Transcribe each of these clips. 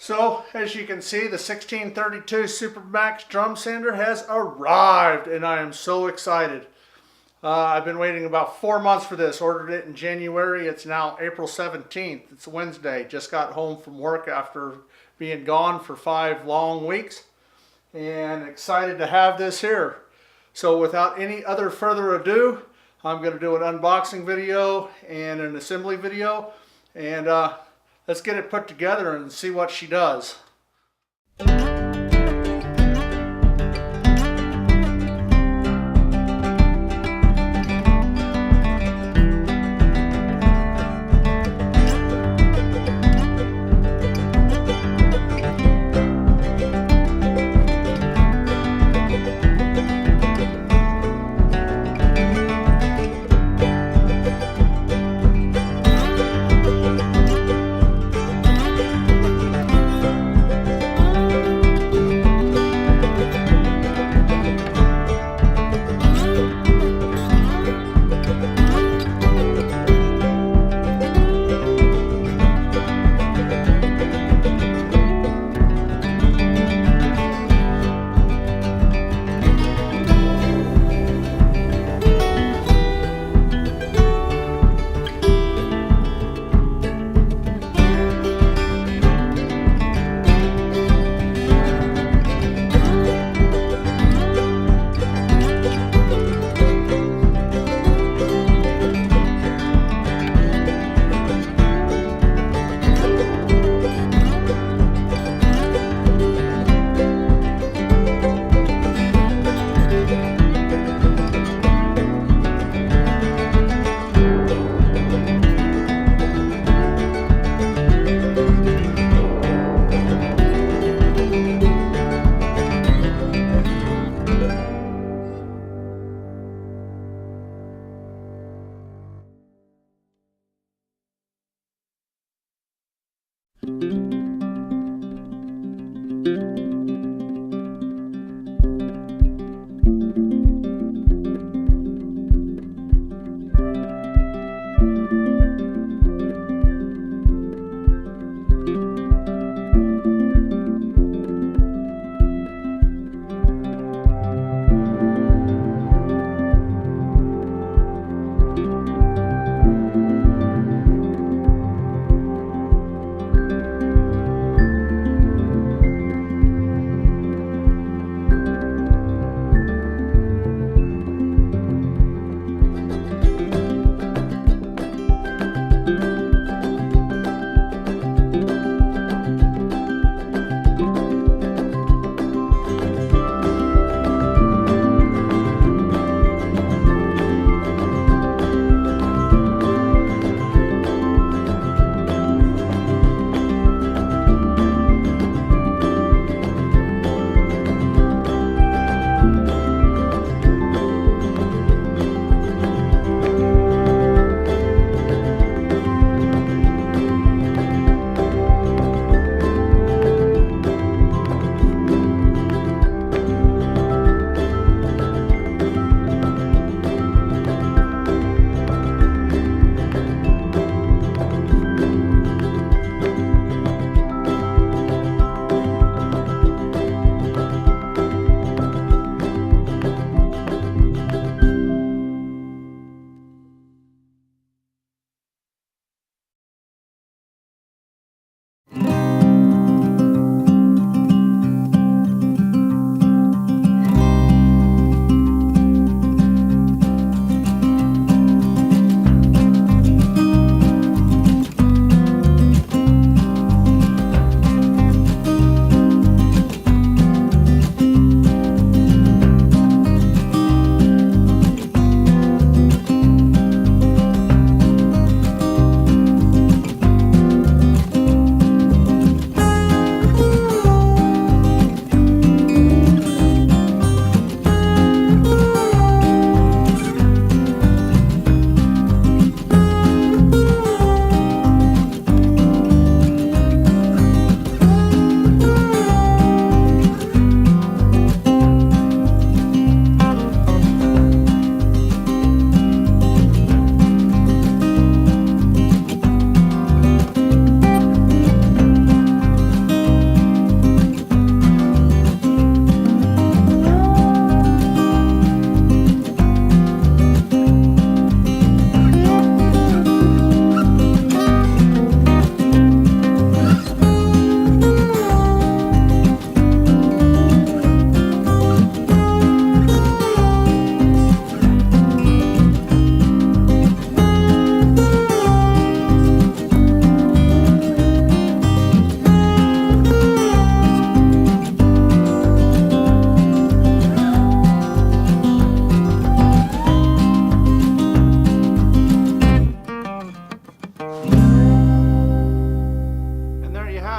So, as you can see, the 1632 Supermax drum sander has arrived, and I am so excited. I've been waiting about 4 months for this. Ordered it in January. It's now April 17th. It's Wednesday. Just got home from work after being gone for 5 long weeks, and excited to have this here. So without any other further ado, I'm going to do an unboxing video and an assembly video, and let's get it put together and see what she does.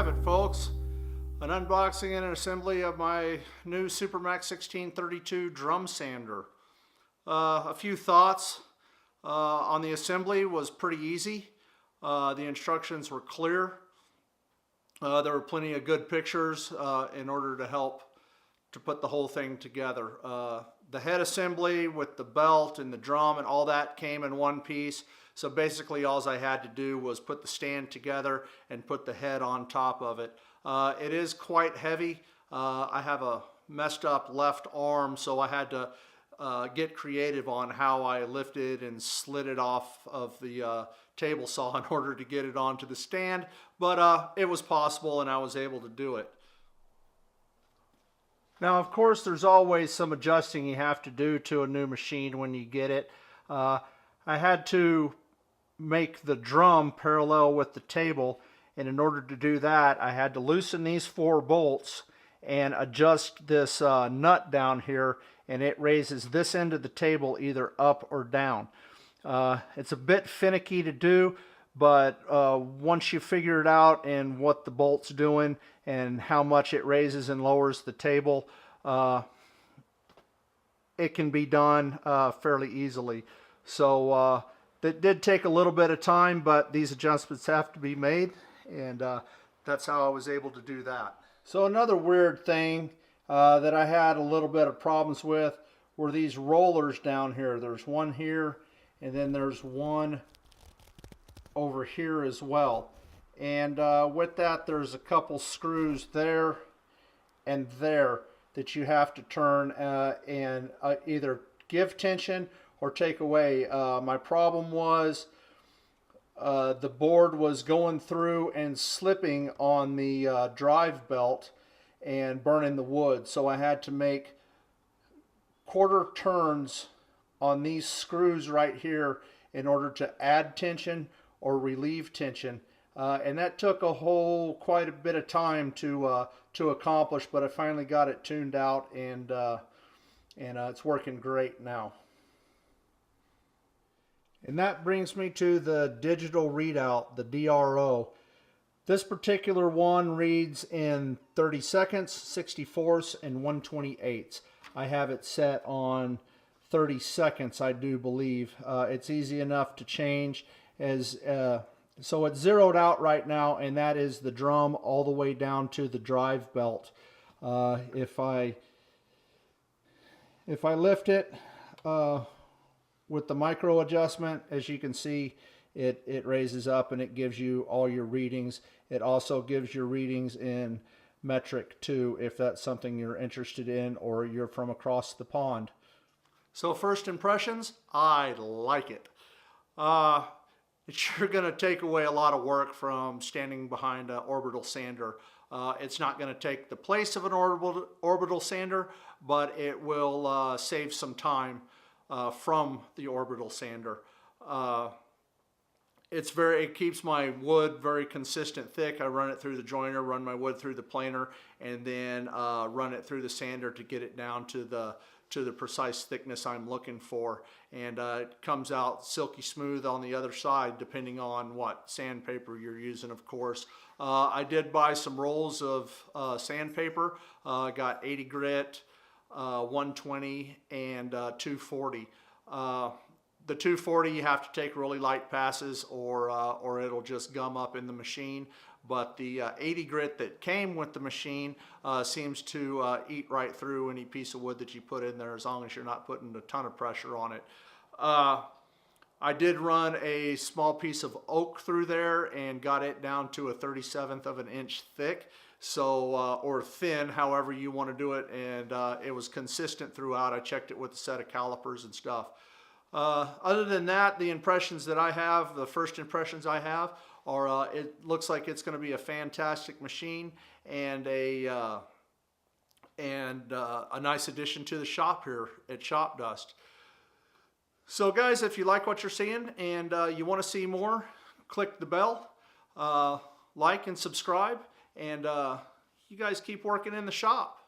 have it, folks. An unboxing and an assembly of my new Supermax 1632 drum sander. A few thoughts on the assembly was pretty easy. The instructions were clear. There were plenty of good pictures in order to help to put the whole thing together. The head assembly with the belt and the drum and all that came in one piece. So basically all I had to do was put the stand together and put the head on top of it. It is quite heavy. I have a messed up left arm, so I had to get creative on how I lifted and slid it off of the table saw in order to get it onto the stand. But it was possible and I was able to do it. Now, of course, there's always some adjusting you have to do to a new machine when you get it. I had to make the drum parallel with the table, and in order to do that, I had to loosen these 4 bolts and adjust this nut down here, and it raises this end of the table either up or down. It's a bit finicky to do, but once you figure it out and what the bolt's doing and how much it raises and lowers the table, it can be done fairly easily. So that did take a little bit of time, but these adjustments have to be made, and that's how I was able to do that. So another weird thing that I had a little bit of problems with were these rollers down here. There's one here, and then there's one over here as well. And with that, there's a couple screws there and there that you have to turn and either give tension or take away. My problem was the board was going through and slipping on the drive belt and burning the wood. So I had to make quarter turns on these screws right here in order to add tension or relieve tension. And that took quite a bit of time to accomplish, but I finally got it tuned out, and it's working great now. And that brings me to the digital readout, the DRO. This particular one reads in 30 seconds, 64ths, and 128ths. I have it set on 30 seconds, I do believe. It's easy enough to change. So it's zeroed out right now, and that is the drum all the way down to the drive belt. If I lift it with the micro adjustment, as you can see, it raises up and it gives you all your readings. It also gives your readings in metric too, if that's something you're interested in or you're from across the pond. So first impressions, I like it. It's sure going to take away a lot of work from standing behind an orbital sander. It's not going to take the place of an orbital sander, but it will save some time from the orbital sander. It keeps my wood very consistent thick. I run it through the joiner, run my wood through the planer, and then run it through the sander to get it down to the precise thickness I'm looking for. And it comes out silky smooth on the other side, depending on what sandpaper you're using, of course. I did buy some rolls of sandpaper. Got 80 grit, 120, and 240. The 240 you have to take really light passes or it'll just gum up in the machine. But the 80 grit that came with the machine seems to eat right through any piece of wood that you put in there, as long as you're not putting a ton of pressure on it. I did run a small piece of oak through there and got it down to a 1/37 of an inch thick, so or thin, however you want to do it, and it was consistent throughout. I checked it with a set of calipers and stuff. Other than that, the impressions that I have, the first impressions I have, are it looks like it's going to be a fantastic machine and a nice addition to the shop here at Shop Dust. So guys, if you like what you're seeing and you want to see more, click the bell, like and subscribe, and you guys keep working in the shop.